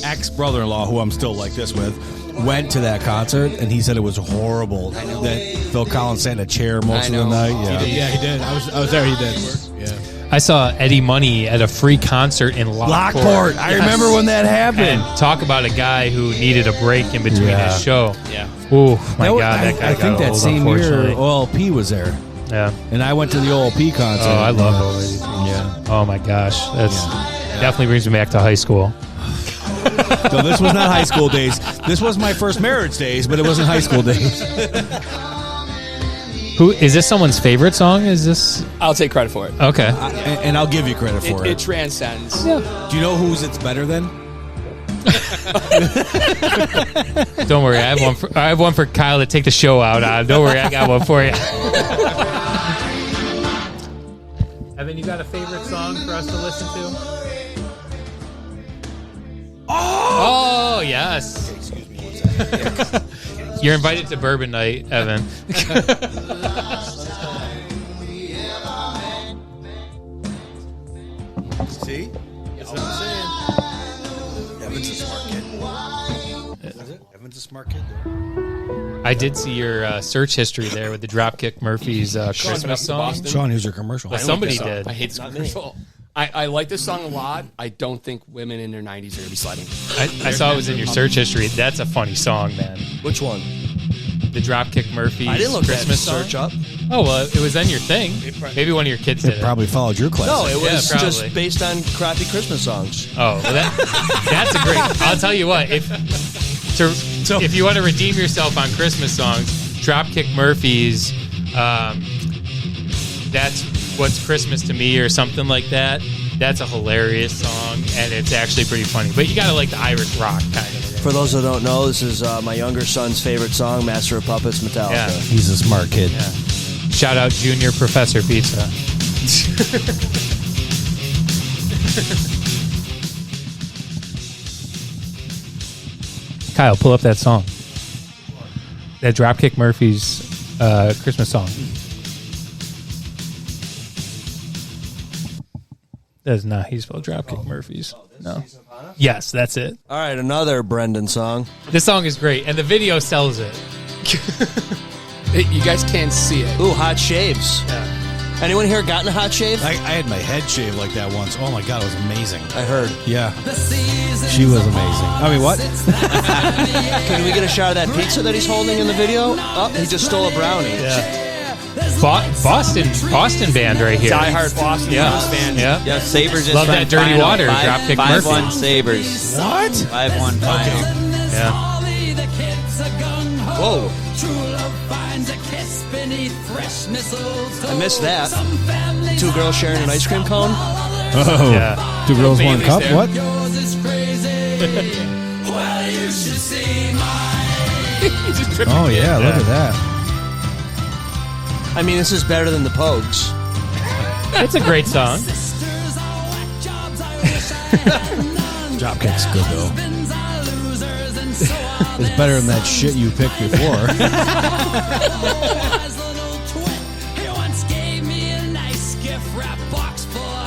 D: ex-brother-in-law, who I'm still like this with, went to that concert, and he said it was horrible. That Phil Collins sat in a chair most of the
G: know.
D: night. Yeah.
E: Yeah, he did. I was there. He did. Yeah.
C: I saw Eddie Money at a free concert in Lockport.
D: Lockport. I remember when that happened.
C: And talk about a guy who needed a break in between
D: Yeah.
C: his show.
G: Yeah.
C: Ooh, my
D: That was-
C: God, that guy
D: I
C: got
D: think that
C: old,
D: same year,
C: unfortunately.
D: OLP was there.
C: Yeah.
D: And I went to the OLP concert.
C: Oh, I love OLP.
D: Yeah.
C: Oh, my gosh. That's definitely brings me back to high school.
D: So this was not high school days. This was my first marriage days, but it wasn't high school days.
C: Who is this? Someone's favorite song? Is this
G: I'll take credit for it.
C: okay?
D: And I'll give you credit for
G: It
D: it.
G: transcends.
D: Do you know whose it's better than?
C: Don't worry, I have one for Kyle to take the show out on. Don't worry, I got one for you. Evan, you got a favorite song for us to listen to? Oh yes. You're invited to Bourbon Night, Evan.
D: See? That's what I'm saying. Evan's a smart kid. Is it? Evan's a smart kid.
C: I did see your search history there with the Dropkick Murphys Christmas song.
D: Sean, here's your commercial.
C: Well, somebody
G: I like this song.
C: did.
G: I hate this commercial. I like this song a lot. I don't think women in their 90s are going to be sliding.
C: I saw it was in your search history. That's a funny song, man.
A: Which one?
C: The Dropkick Murphys
A: I didn't look
C: Christmas
A: that
C: song.
A: search up.
C: Oh well, it was on your thing. Maybe one of your kids did
D: It
C: it.
D: probably followed your class.
A: No, it
C: Yeah,
A: was
C: probably.
A: just based on crappy Christmas songs.
C: Oh, well that's a great. I'll tell you what. If you want to redeem yourself on Christmas songs, Dropkick Murphys. That's What's Christmas to Me or something like that. That's a hilarious song, and it's actually pretty funny. But you gotta like the Irish rock kind of thing.
A: For those who don't know, this is my younger son's favorite song, Master of Puppets, Metallica.
C: Yeah.
D: He's a smart kid.
C: Yeah. Shout out Junior Professor Pizza. Kyle, pull up that song. That Dropkick Murphys Christmas song. That is not He Spelled Dropkick Murphys. No. Yes, that's it.
A: All right, another Brendan song.
C: This song is great, and the video sells it.
G: You guys can't see it.
A: Ooh, hot shaves.
C: Yeah.
A: Anyone here gotten a hot shave?
D: I had my head shaved like that once. Oh my god, it was amazing.
A: I heard.
D: Yeah. She was amazing. I mean, what?
A: Can we get a shot of that pizza that he's holding in the video? Oh, he just stole a brownie.
C: Yeah. Boston band right here.
G: Diehard Boston Blues fan.
C: Yeah.
B: Yeah, Sabres just
C: Love
B: went
C: that dirty
B: final.
C: water, Dropkick Murphy.
B: 5-1 Sabres.
D: What?
B: 5-1 final.
C: Yeah.
A: Whoa. I missed that. Two girls sharing an ice cream cone.
D: Oh.
C: Yeah.
D: Two girls, one
G: Bailey's
D: cup?
G: there.
D: What? Oh, yeah, look at that.
A: I mean, this is better than the Pogues.
C: It's a great song.
D: Dropkick's good, though. It's better than that shit you picked before.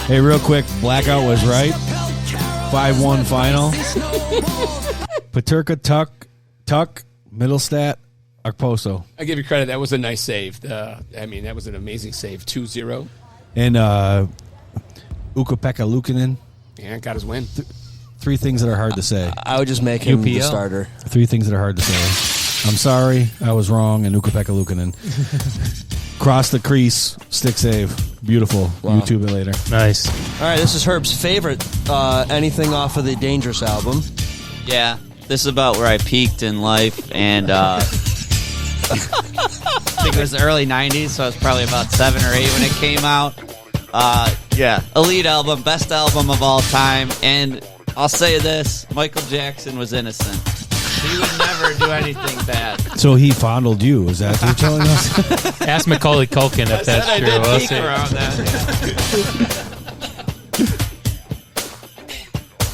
D: Hey, real quick, Blackout was right. 5-1 final. Paterka, Tuck, Middlestat, Akposo.
G: I give you credit. That was a nice save. That was an amazing save. 2-0.
D: And Ukko-Pekka Luukkonen.
G: Yeah, got his win.
D: 3 things that are hard to say.
A: I would just make him the
C: UPL.
A: starter.
D: 3 things that are hard to say. I'm sorry, I was wrong, and Ukko-Pekka Luukkonen. Cross the crease, stick save. Beautiful.
A: Wow.
D: YouTube it later.
C: Nice.
A: All right, this is Herb's favorite anything off of the Dangerous album.
B: Yeah, this is about where I peaked in life, and I think it was the early 90s, so I was probably about 7 or 8 when it came out. Yeah, elite album, best album of all time, and I'll say this, Michael Jackson was innocent. He would never do anything bad.
D: So he fondled you. Is that what you're telling us?
C: Ask Macaulay Culkin if that's
B: I
C: true.
B: did
C: We'll
B: peak
C: see.
B: around that.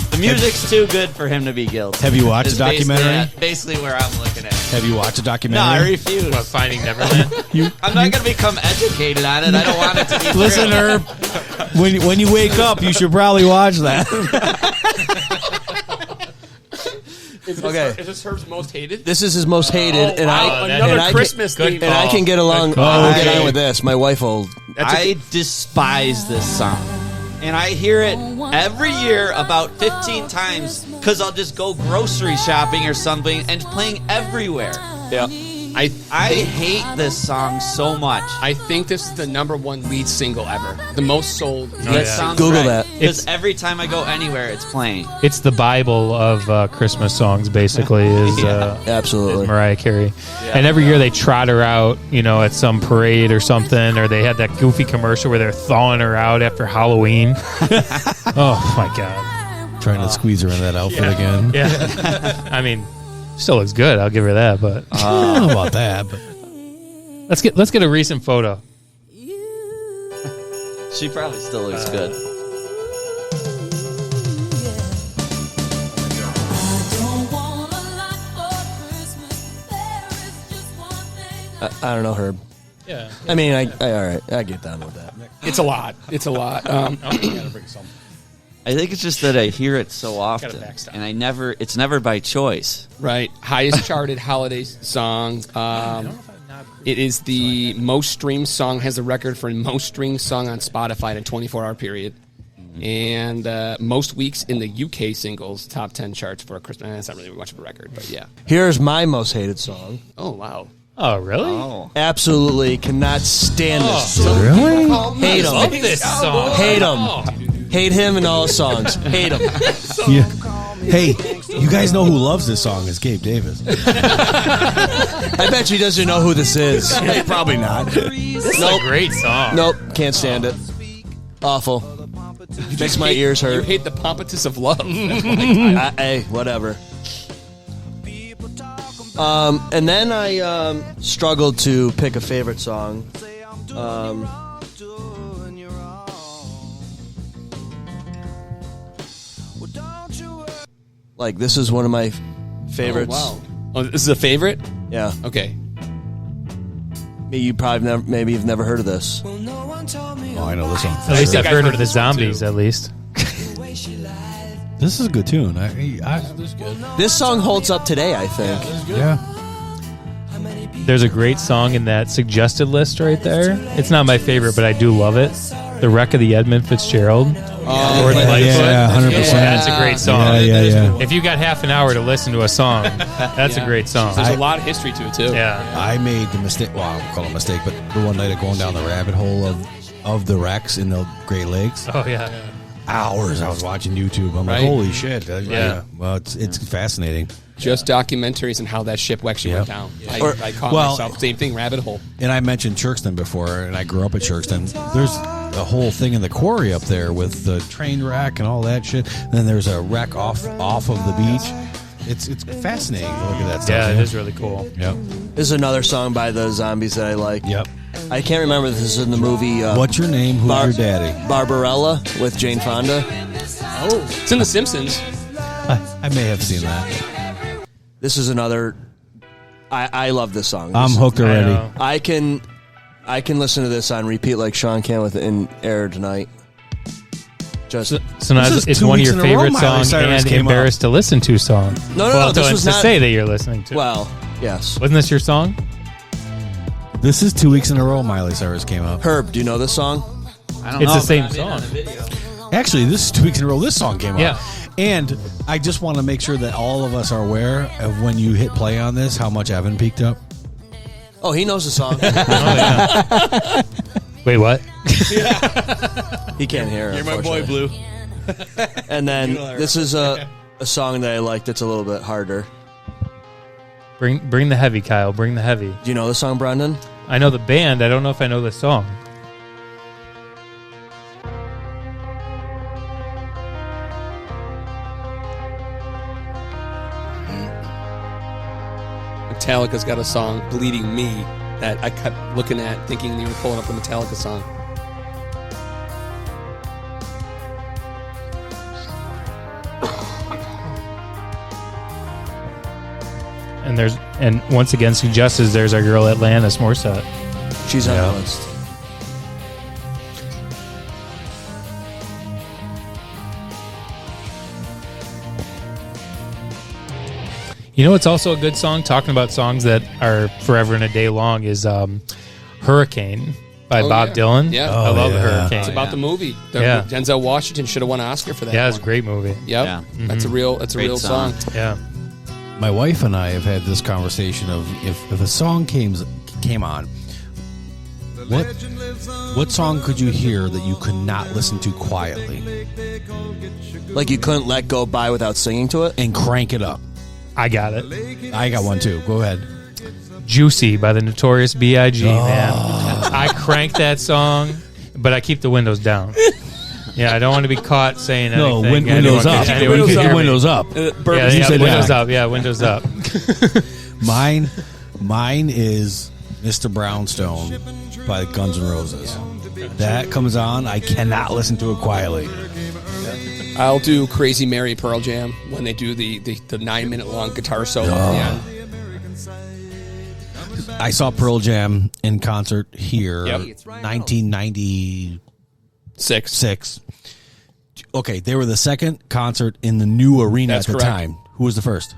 B: The music's too good for him to be guilty.
D: Have you watched
B: Is
D: the documentary?
B: Basically where I'm looking at.
D: Have you watched the
B: No,
D: documentary?
B: I refuse.
C: What, Finding Neverland?
B: I'm not going to become educated on it. I don't want it to be
D: Listen,
B: true.
D: Herb. When you wake up, you should probably watch that.
A: Okay.
G: Is this Herb's most hated?
A: This is his most hated, and
C: wow,
A: I
C: that's
A: and
G: Another
A: I
G: Christmas
C: good
G: theme.
A: and I can get along.
C: Good call.
A: I will get
B: Okay.
A: on with this. My wife will.
B: I despise this song. And I hear it every year about 15 times because I'll just go grocery shopping or something and it's playing everywhere.
G: Yeah.
B: I hate this song so much.
G: I think this is the #1 lead single ever. The most sold.
C: Oh,
B: That
C: yeah.
B: sounds
A: Google
B: right.
A: that.
B: Because every time I go anywhere, it's playing.
C: It's the Bible of Christmas songs, basically, is
A: Absolutely.
C: Mariah Carey. And every year they trot her out, at some parade or something, or they had that goofy commercial where they're thawing her out after Halloween. Oh, my God.
D: Trying to squeeze her in that outfit again.
C: Yeah. I mean, still looks good. I'll give her that, but
D: I don't know about that, but
C: let's get a recent photo.
B: She probably still looks good.
A: I don't know, Herb.
C: Yeah.
A: I mean, I all right. I get down with that.
G: It's a lot. It's a lot.
B: I think it's just that I hear it so often,
C: backstop.
B: and it's never by choice.
G: Right. Highest charted holiday song. It is the most streamed song, has the record for most streamed song on Spotify in a 24-hour period. And most weeks in the UK singles top 10 charts for a Christmas. That's not really much of a record, but yeah.
A: Here's my most hated song.
G: Oh, wow.
C: Oh, really?
B: Oh,
A: Absolutely cannot stand this. dude.
D: really?
A: Hate
C: Love
A: him.
C: this song.
A: Hate him. Hate him and all his songs. Hate him.
D: Yeah. Hey, you guys know who loves this song is Gabe Davis.
A: I bet you doesn't know who this is.
D: Probably not.
C: This is a great song.
A: Nope. Can't stand it. Awful. Makes my ears
G: You
A: hurt.
G: hate the pompatus of love.
A: Hey, whatever. And then I struggled to pick a favorite song. Like, this is one of my favorites.
G: Oh, wow. Oh, this is a favorite?
A: Yeah.
G: Okay.
A: You probably maybe you've never heard of this.
D: Oh, I know this song.
C: At least
G: think
C: I've
G: I've
C: heard
G: heard
C: of the
G: this one,
C: zombies,
G: too.
C: at least.
D: This is a good tune.
A: This song holds up today, I think.
D: Yeah.
C: There's a great song in that suggested list right there. It's not my favorite, but I do love it. The Wreck of the Edmund Fitzgerald. Lord Lightfoot.
D: Yeah, 100%.
C: That's a great song.
D: Yeah.
C: If you got half an hour to listen to a song, that's a great song.
G: There's a lot of history to it, too.
C: Yeah.
D: I made the mistake. Well, I won't call it a mistake, but the one night of going down the rabbit hole of the wrecks in the Great Lakes.
C: Oh, yeah.
D: Hours I was watching YouTube. I'm
G: Right.
D: like, holy shit.
C: Yeah.
D: Well, it's fascinating.
G: Just documentaries and how that ship actually went
D: Yep.
G: down.
A: Or-
G: I caught
D: well-
G: myself. Same thing, rabbit hole.
D: And I mentioned Chirkston before, and I grew up at Chirkston. There's a whole thing in the quarry up there with the train wreck and all that shit. And then there's a wreck off of the beach. It's fascinating to look at that stuff.
C: Yeah, it is really cool.
D: Yep.
A: This is another song by the Zombies that I like.
D: Yep.
A: I can't remember if this is in the movie
D: What's your name? Who's your daddy?
A: Barbarella with Jane Fonda.
G: Oh, it's in The Simpsons.
D: I may have seen that.
A: This is another. I love this song.
D: I'm hooked already.
A: I can listen to this on repeat like Sean can with In Air Tonight. Just
C: So now it's one of your favorite songs and embarrassed to listen to song.
A: No. This was
C: to
A: not.
C: say that you're listening to.
A: Well, yes.
C: Wasn't this your song?
D: This is 2 weeks in a row Miley Cyrus came up.
A: Herb, do you know this song?
B: I don't
C: It's
B: know.
C: the same
B: but I'm in on
C: song.
B: the video.
D: Actually, this is 2 weeks in a row this song came up.
C: Yeah.
D: And I just want to make sure that all of us are aware of when you hit play on this, how much Evan peaked up.
A: Oh, he knows the song.
C: Wait, what?
A: He can't hear it.
E: You're my boy, Blue.
A: And then this is a song that I like that's a little bit harder.
C: Bring the heavy, Kyle. Bring the heavy.
A: Do you know the song, Brendan?
C: I know the band. I don't know if I know the song.
G: Metallica's got a song, Bleeding Me, that I kept looking at thinking they were pulling up a Metallica song.
C: And once again suggests there's our girl Atlantis Morissette.
A: She's on the list.
C: You know what's also a good song? Talking about songs that are forever and a day long is Hurricane by Bob Dylan.
G: Yeah.
C: I love Hurricane.
G: It's about the movie.
C: Yeah.
G: Denzel Washington should have won an Oscar for that.
C: Yeah, it's a
G: one.
C: great movie.
G: Yep.
B: Yeah.
G: That's a real
B: Great
G: song.
C: Yeah.
D: My wife and I have had this conversation of if a song came on, what song could you hear that you could not listen to quietly
A: Like you couldn't let go by without singing to it?
D: and crank it up?
C: I got it.
D: I got one too. Go ahead.
C: Juicy by the Notorious B.I.G., man. I crank that song, but I keep the windows down. Yeah, I don't want to be caught saying anything.
D: Windows up.
C: Anyone
D: You
C: can
D: said
C: hear me.
D: windows up.
C: Yeah,
D: You said
C: windows
D: that.
C: up. Yeah, windows up.
D: Mine is Mr. Brownstone by Guns N' Roses. That comes on. I cannot listen to it quietly.
G: I'll do Crazy Mary Pearl Jam when they do the 9-minute long guitar solo at the end.
D: I saw Pearl Jam in concert here,
G: Yep.
D: 1996.
G: 6.
D: Okay, they were the second concert in the new arena
G: That's
D: at the
G: correct.
D: time. Who was the first?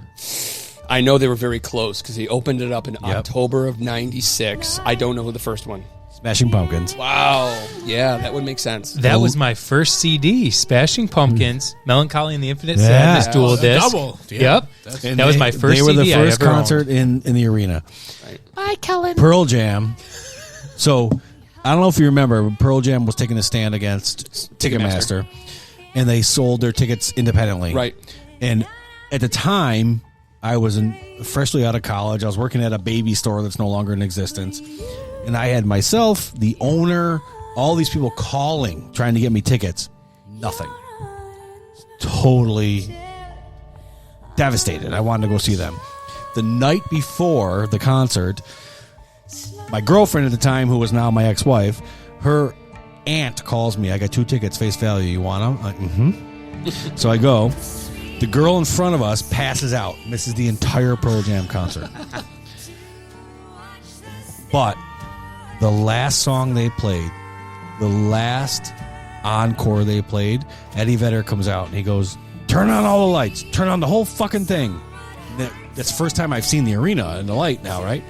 G: I know they were very close because he opened it up in October of 96. I don't know who the first one.
D: Smashing Pumpkins.
G: Wow. Yeah, that would make sense.
C: That was my first CD, Smashing Pumpkins, Melancholy and the Infinite
D: Yeah.
C: Sadness dual
E: That's a
C: disc.
E: double. Yeah.
C: Yep.
D: And
C: That was my first
D: They were the
C: CD
D: first
C: I ever
D: concert
C: owned.
D: in the arena.
C: Bye, Kellen.
D: Pearl Jam. So, I don't know if you remember, but Pearl Jam was taking a stand against Ticketmaster, and they sold their tickets independently.
G: Right.
D: And at the time, I was freshly out of college. I was working at a baby store that's no longer in existence. And I had myself, the owner, all these people calling, trying to get me tickets. Nothing. Totally devastated. I wanted to go see them. The night before the concert, my girlfriend at the time, who was now my ex-wife, her aunt calls me. I got 2 tickets, face value. You want them? Like, mm-hmm. So I go. The girl in front of us passes out, misses the entire Pearl Jam concert. But the last song they played, the last encore they played, Eddie Vedder comes out and he goes, "Turn on all the lights. Turn on the whole fucking thing." That's the first time I've seen the arena and the light now, right?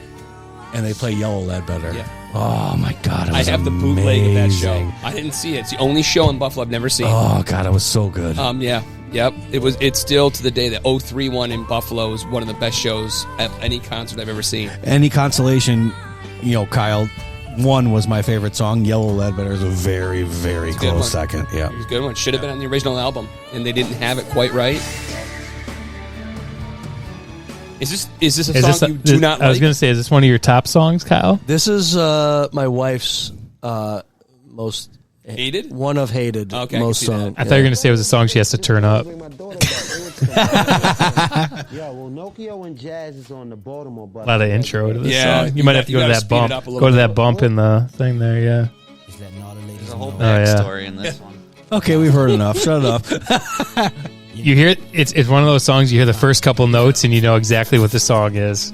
D: And they play Yellow Ledbetter.
G: Yeah.
D: Oh, my God. It
G: I
D: was
G: have the bootleg of that show.
D: amazing.
G: I didn't see it. It's the only show in Buffalo I've never seen.
D: Oh, God, it was so good.
G: Yeah. Yep. It's still to the day that 03 one in Buffalo is one of the best shows at any concert I've ever seen.
D: Any consolation, Kyle, 1 was my favorite song. Yellow Ledbetter is a very, very
G: a good
D: close
G: one.
D: second. Yeah.
G: It was a good one. Should have been on the original album, and they didn't have it quite right. Is this a song you do not like?
C: I was going to say, is this one of your top songs, Kyle?
A: This is my wife's most
G: Hated?
A: one of hated
G: Okay, I
A: most
G: can see that.
A: song.
C: I thought you were going to say it was a song she has to turn up.
H: Yo, well, Nokia and Jazz is on the Baltimore bus.
C: A lot of intro to this
G: Yeah,
C: song.
G: you
C: You might
G: got-
C: have to
G: you
C: go to
G: gotta
C: that
G: speed it
C: bump.
G: up a little
C: Go to
G: bit.
C: that bump in the thing there, yeah.
B: There's a whole
C: yeah.
B: backstory in this one.
D: Okay, we've heard enough. Shut it up.
C: You hear it's one of those songs. You hear the first couple notes and you know exactly what the song is.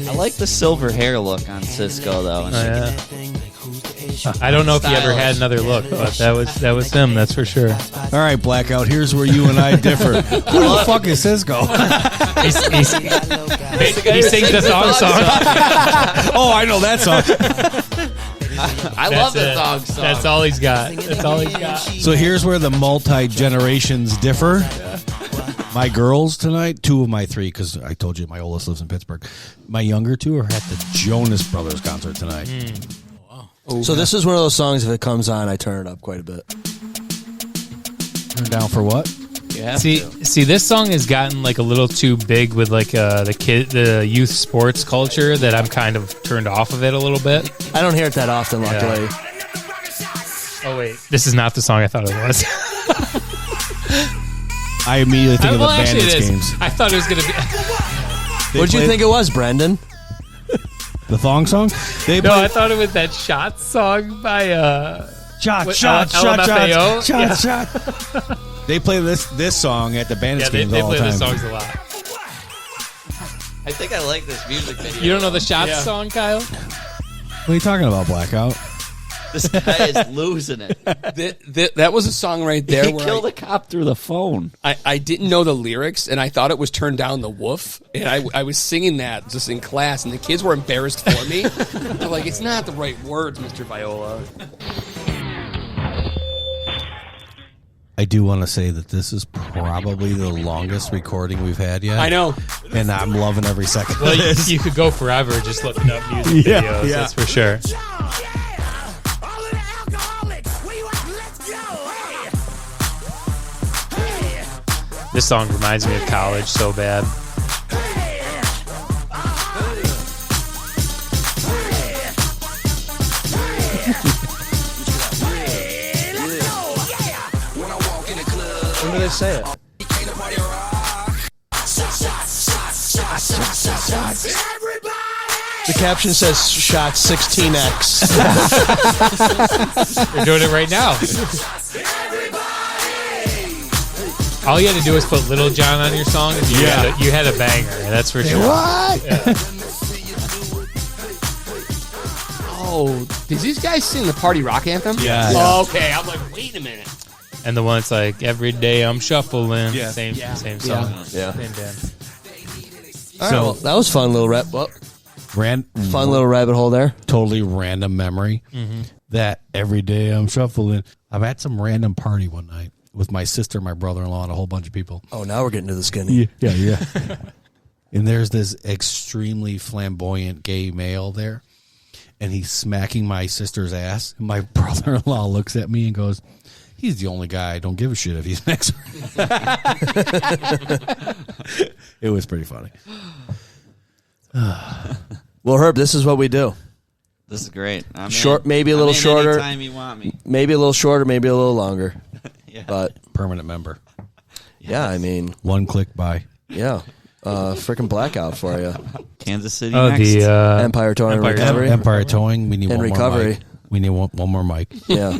B: I like the silver hair look on Cisco though.
C: Yeah. I don't know if he ever had another look, but that was him. That's for sure.
D: All right, Blackout. Here's where you and I differ. Who the fuck is Cisco?
C: He sings the song.
D: Oh, I know that song.
B: I love the song.
C: That's all he's got. That's all he's got.
D: So here's where the multi-generations differ. My girls tonight, 2 of my 3, because I told you my oldest lives in Pittsburgh. My younger 2 are at the Jonas Brothers concert tonight.
A: So this is one of those songs, if it comes on, I turn it up quite a bit.
D: Turn down for what?
C: See, this song has gotten like a little too big with like the youth sports culture that I'm kind of turned off of it a little bit.
A: I don't hear it that often, luckily.
C: Yeah. Oh wait, this is not the song I thought it was.
D: I immediately think of the
C: actually,
D: Bandits
C: it is.
D: games.
C: I thought it was gonna be.
A: What did you think it was, Brendan?
D: The thong song?
C: No, I thought it was that Shot song by
D: Shot. They play this song at the Bandits games
C: they
D: all
C: play
D: the time.
C: these songs a lot.
B: I think I like this music video.
C: You don't know the Shot song, Kyle?
D: What are you talking about, Blackout?
B: This guy is losing it.
G: That was a song right there
B: He
G: where
B: killed a cop through the phone.
G: I didn't know the lyrics, and I thought it was Turn Down the Woof, and I was singing that just in class, and the kids were embarrassed for me. They're like, it's not the right words, Mr. Viola.
D: I do want to say that this is probably the longest recording we've had yet.
G: I know.
D: And I'm loving every second
C: Well,
D: of this.
C: you could go forever just looking up music videos. That's for sure. This song reminds me of college so bad.
A: When do they say it? The caption says shot 16x.
C: They're doing it right now. All you had to do was put Little John on your song, and you had a banger. That's for sure.
A: What?
C: Yeah.
G: Oh, did these guys sing the party rock anthem?
D: Yeah.
G: Oh, okay, I'm like, wait a minute.
C: And the one that's like, every day I'm shuffling.
D: Yeah.
C: Same song.
A: Yeah.
C: Same band.
A: All right, well, that was fun little fun little rabbit hole there.
D: Totally random memory that every day I'm shuffling. I'm at some random party one night with my sister, my brother-in-law, and a whole bunch of people.
A: Oh, now we're getting to the skinny.
D: Yeah. And there's this extremely flamboyant gay male there, and he's smacking my sister's ass. And my brother-in-law looks at me and goes, he's the only guy I don't give a shit if he smacks her. It was pretty funny.
A: Well, Herb, this is what we do.
B: This is great. I'm
A: Short,
B: in.
A: maybe a little
B: I'm in
A: shorter.
B: Anytime you want me.
A: Maybe a little shorter, maybe a little longer.
B: Yeah.
A: But
D: Permanent member.
A: yeah, I mean,
D: One click by.
A: yeah. Freaking blackout for you.
B: Kansas City
C: Oh,
B: next.
C: the
A: Empire Towing
C: Empire
A: Recovery.
D: Empire Towing. We need
A: And
D: one
A: recovery.
D: more mic. We need one more mic.
A: Yeah.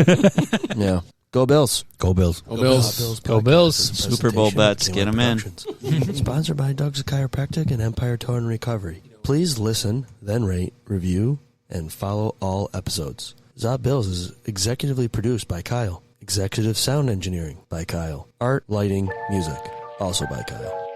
A: Yeah. Go Bills.
D: Go Bills.
G: Go Bills.
C: Go Bills.
B: Super Bowl bets. Get 'em in.
A: Sponsored by Doug's Chiropractic and Empire Towing Recovery. Please listen, then rate, review, and follow all episodes. Zob Bills is executively produced by Kyle. Executive sound engineering by Kyle. Art, lighting, music, also by Kyle.